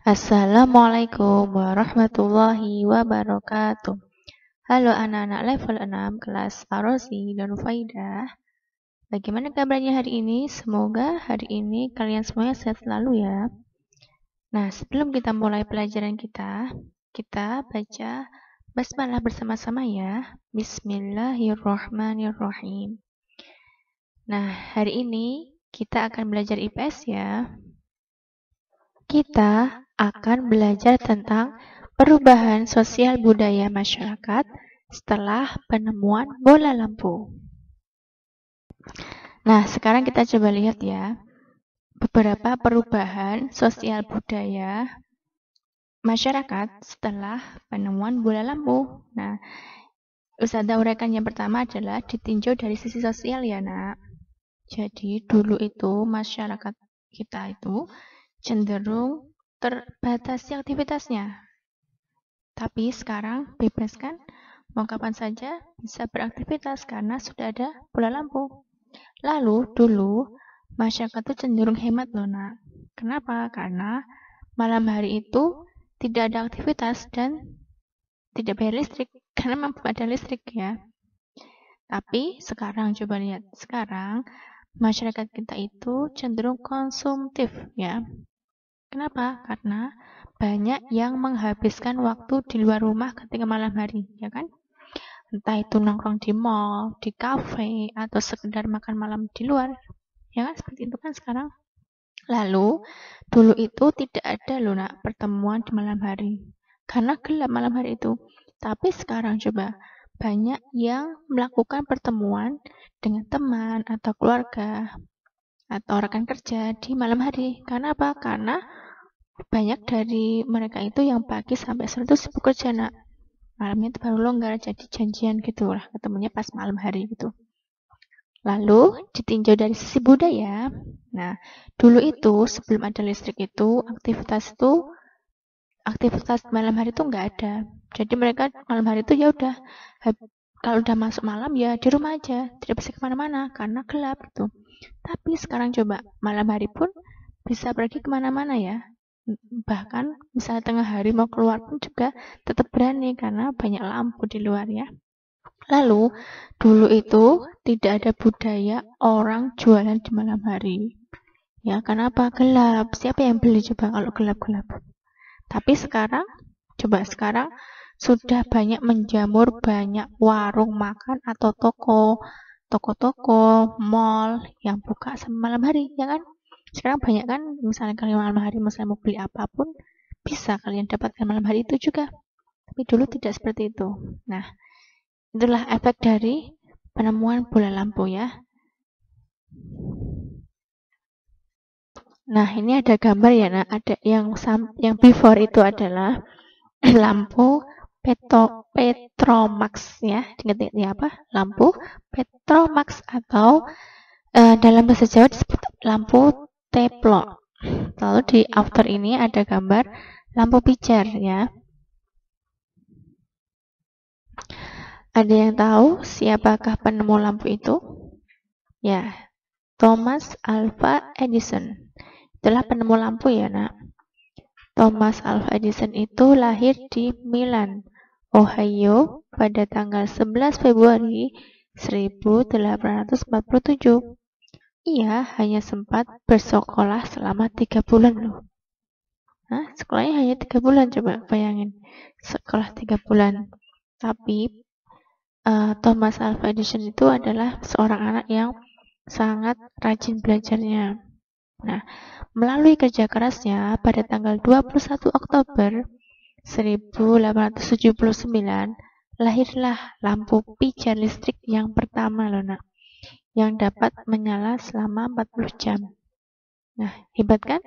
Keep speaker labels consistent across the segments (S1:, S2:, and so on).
S1: Assalamualaikum warahmatullahi wabarakatuh. Halo anak-anak level 6 kelas Arosi dan Faidah. Bagaimana kabarnya hari ini? Semoga hari ini kalian semuanya sehat selalu ya. Nah, sebelum kita mulai pelajaran kita baca basmalah bersama-sama ya. Bismillahirrahmanirrahim. Nah, hari ini kita akan belajar IPS ya. Kita akan belajar tentang perubahan sosial budaya masyarakat setelah penemuan bola lampu. Nah, sekarang kita coba lihat ya, beberapa perubahan sosial budaya masyarakat setelah penemuan bola lampu. Nah, Ustazah uraikan yang pertama adalah ditinjau dari sisi sosial ya, Nak. Jadi, dulu itu masyarakat kita itu cenderung terbatasi aktivitasnya. Tapi sekarang bebas kan? Mau kapan saja bisa beraktivitas karena sudah ada bola lampu. Lalu dulu masyarakat itu cenderung hemat loh Nak. Kenapa? Karena malam hari itu tidak ada aktivitas dan tidak bayar listrik. Karena memang belum ada listrik ya. Tapi sekarang coba lihat. Sekarang masyarakat kita itu cenderung konsumtif ya. Kenapa? Karena banyak yang menghabiskan waktu di luar rumah ketika malam hari, ya kan? Entah itu nongkrong di mall, di kafe, atau sekedar makan malam di luar. Ya kan? Seperti itu kan sekarang. Lalu, dulu itu tidak ada loh Nak, pertemuan di malam hari. Karena gelap malam hari itu. Tapi sekarang coba, banyak yang melakukan pertemuan dengan teman atau keluarga atau rekan kerja di malam hari. Karena apa? Karena banyak dari mereka itu yang pagi sampai sore itu sibuk kerja Nak. Malamnya itu baru longgar, jadi janjian gitu lah, ketemunya pas malam hari gitu. Lalu ditinjau dari sisi budaya. Nah, dulu itu sebelum ada listrik itu aktivitas malam hari itu nggak ada. Jadi mereka malam hari itu ya udah kalau udah masuk malam ya di rumah aja, tidak bisa kemana-mana karena gelap gitu. Tapi sekarang coba malam hari pun bisa pergi kemana-mana ya. Bahkan misalnya tengah hari mau keluar pun juga tetap berani karena banyak lampu di luar ya. Lalu dulu itu tidak ada budaya orang jualan di malam hari. Ya, kenapa? Gelap. Siapa yang beli coba kalau gelap-gelap? Tapi sekarang sudah banyak menjamur, banyak warung makan atau toko-toko, mall yang buka sampai malam hari, ya kan? Sekarang banyak kan, misalnya kalian malam hari misalnya mau beli apapun, bisa kalian dapatkan malam hari itu juga. Tapi dulu tidak seperti itu. Nah, itulah efek dari penemuan bola lampu ya. Nah, ini ada gambar ya, nah ada yang before itu adalah lampu Petromax ya. Ingat ini apa? Lampu Petromax atau dalam bahasa Jawa disebut lampu teplok. Lalu di after ini ada gambar lampu pijar ya. Ada yang tahu siapakah penemu lampu itu? Ya, Thomas Alva Edison. Itulah penemu lampu ya, Nak. Thomas Alva Edison itu lahir di Milan, Ohio pada tanggal 11 Februari 1847. Ia hanya sempat bersekolah selama 3 bulan loh. Nah, sekolahnya hanya 3 bulan, coba bayangin. Sekolah 3 bulan. Tapi Thomas Alva Edison itu adalah seorang anak yang sangat rajin belajarnya. Nah, melalui kerja kerasnya pada tanggal 21 Oktober 1879 lahirlah lampu pijar listrik yang pertama loh Nak, yang dapat menyala selama 40 jam. Nah, hebat kan?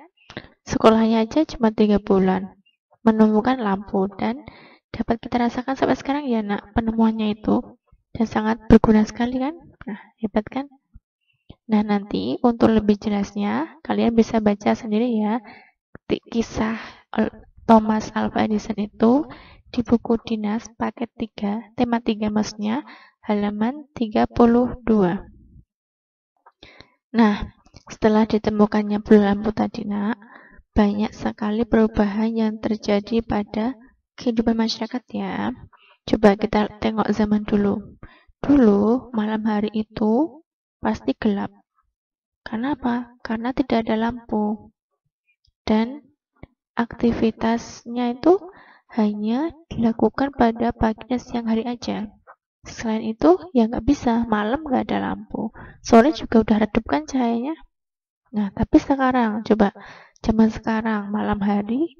S1: Sekolahnya aja cuma 3 bulan menemukan lampu dan dapat kita rasakan sampai sekarang ya Nak penemuannya itu, dan sangat berguna sekali kan? Nah, hebat kan? Nah, nanti untuk lebih jelasnya kalian bisa baca sendiri ya kisah Thomas Alva Edison itu di buku dinas paket 3, tema 3 maksudnya, halaman 32. Nah, setelah ditemukannya bola lampu tadi Nak, banyak sekali perubahan yang terjadi pada kehidupan masyarakat ya. Coba kita tengok zaman dulu. Dulu malam hari itu pasti gelap. Karena apa? Karena tidak ada lampu. Dan aktivitasnya itu hanya dilakukan pada pagi dan siang hari aja. Selain itu, ya nggak bisa. Malam nggak ada lampu. Sore juga udah redup kan cahayanya. Nah, tapi sekarang, coba. Zaman sekarang, malam hari,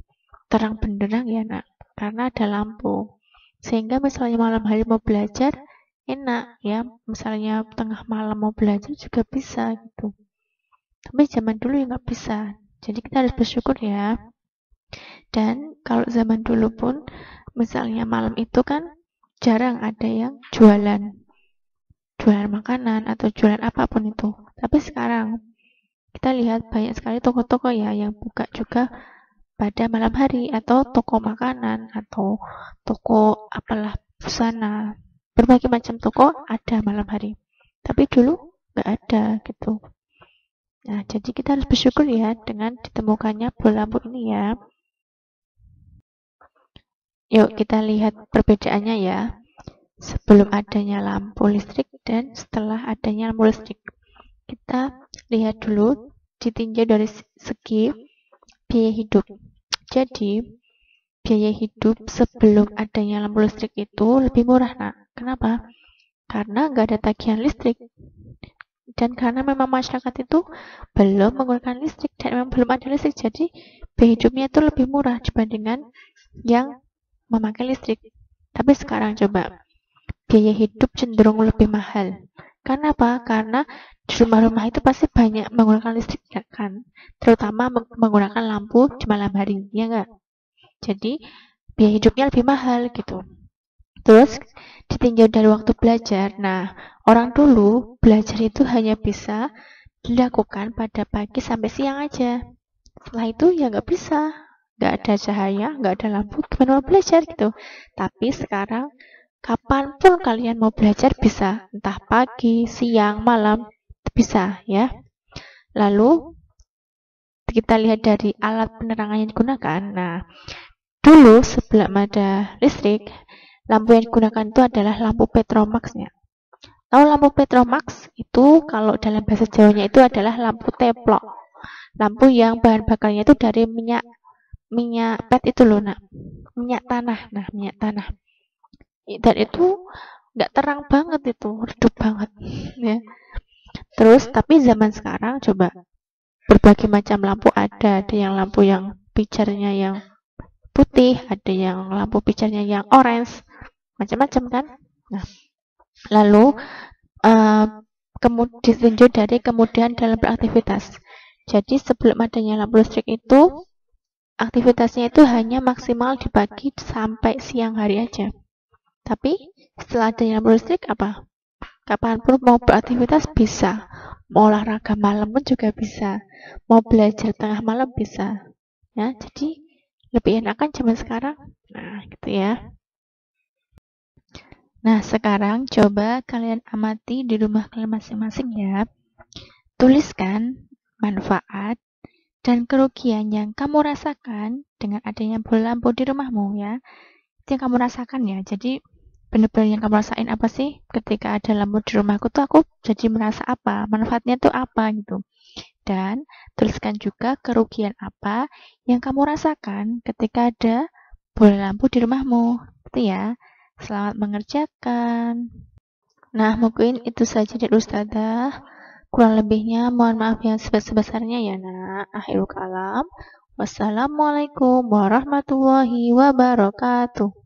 S1: terang benderang ya nak. Karena ada lampu. Sehingga misalnya malam hari mau belajar, enak ya. Misalnya tengah malam mau belajar juga bisa gitu. Tapi zaman dulu ya nggak bisa. Jadi kita harus bersyukur ya. Dan kalau zaman dulu pun, misalnya malam itu kan jarang ada yang jualan makanan atau jualan apapun itu. Tapi sekarang kita lihat banyak sekali toko-toko ya yang buka juga pada malam hari, atau toko makanan atau toko apalah busana. Berbagai macam toko ada malam hari. Tapi dulu nggak ada gitu. Nah, jadi kita harus bersyukur ya dengan ditemukannya bola lampu ini ya. Yuk kita lihat perbedaannya ya. Sebelum adanya lampu listrik dan setelah adanya lampu listrik. Kita lihat dulu ditinjau dari segi biaya hidup. Jadi, biaya hidup sebelum adanya lampu listrik itu lebih murah, nak. Kenapa? Karena nggak ada tagihan listrik. Dan karena memang masyarakat itu belum menggunakan listrik dan memang belum ada listrik, jadi biaya hidupnya itu lebih murah dibandingkan yang memakai listrik. Tapi sekarang coba, biaya hidup cenderung lebih mahal. Karena apa? Karena di rumah-rumah itu pasti banyak menggunakan listrik kan, terutama menggunakan lampu di malam hari, ya enggak? Jadi biaya hidupnya lebih mahal gitu. Terus ditinjau dari waktu belajar. Nah, orang dulu belajar itu hanya bisa dilakukan pada pagi sampai siang aja. Setelah itu ya nggak bisa, nggak ada cahaya, nggak ada lampu, gimana mau belajar gitu. Tapi sekarang kapanpun kalian mau belajar bisa, entah pagi, siang, malam, bisa ya. Lalu kita lihat dari alat penerangan yang digunakan. Nah, dulu sebelum ada listrik, lampu yang digunakan itu adalah lampu Petromax ya. Tahu lampu Petromax itu kalau dalam bahasa Jawanya itu adalah lampu teplok. Lampu yang bahan bakarnya itu dari minyak pet itu loh nak. Minyak tanah. Nah, minyak tanah. Dan itu nggak terang banget itu, redup banget ya. Terus tapi zaman sekarang coba berbagai macam lampu ada yang lampu yang pijarnya yang putih, ada yang lampu pijarnya yang orange, macam-macam kan. Nah, lalu kemudian ditinjau dari kemudian dalam beraktivitas. Jadi sebelum adanya lampu listrik itu aktivitasnya itu hanya maksimal di pagi sampai siang hari aja. Tapi setelah adanya lampu listrik apa? Kapanpun mau beraktivitas bisa. Mau olahraga malam pun juga bisa. Mau belajar tengah malam bisa. Ya, jadi lebih enak kan zaman sekarang. Nah, gitu ya. Nah, sekarang coba kalian amati di rumah kalian masing-masing ya. Tuliskan manfaat dan kerugian yang kamu rasakan dengan adanya bola lampu di rumahmu ya. Itu yang kamu rasakan ya. Jadi benar-benar yang kamu rasain apa sih ketika ada lampu di rumahku tuh aku jadi merasa apa, manfaatnya tuh apa gitu. Dan tuliskan juga kerugian apa yang kamu rasakan ketika ada bola lampu di rumahmu. Gitu ya. Selamat mengerjakan. Nah, mungkin itu saja dari Ustazah. Kurang lebihnya mohon maaf yang sebesar-besarnya ya nak. Akhirul kalam. Wassalamualaikum warahmatullahi wabarakatuh.